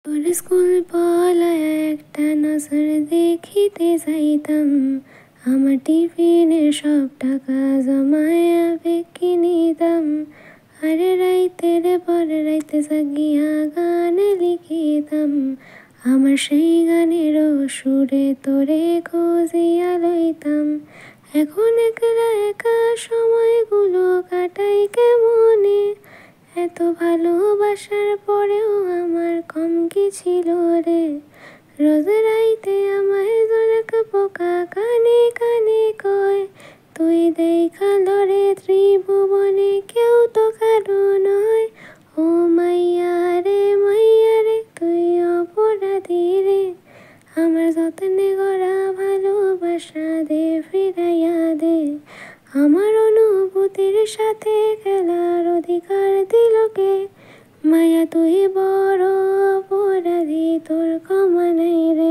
তোর স্কুল পলায় একটা নজর দেখিতে যাইতাম, আমার টিফিনের সব টাকা জমায় বেঁকে নিতাম। আরে রাইতের পরে রাইতে জাগিয়া গান লিখিতাম, আমার সেই গানেরও সুরে তোরে খুঁজিয়া লইতাম। এখন একলা একা সময়গুলো কাটাই কেমনে, এত ভালোবাসার পরেও আমার কম কি ছিল রে। রোজ রাইতে আমায় জনক পোকা কানে কানে কয়, তুই দেখা লরে ত্রিভুবনে কেউ তো কারো নয়। ও মাইয়া রে তুই অপরাধী রে, আমার যত্নে গড়া ভালোবাসা দে ফিরাইয়া দে। আমার অনুভূতির সাথে খেলার অধিকার দিল কে, মায়া তুই বড় অপরাধী, তোর ক্ষমা নাই রে।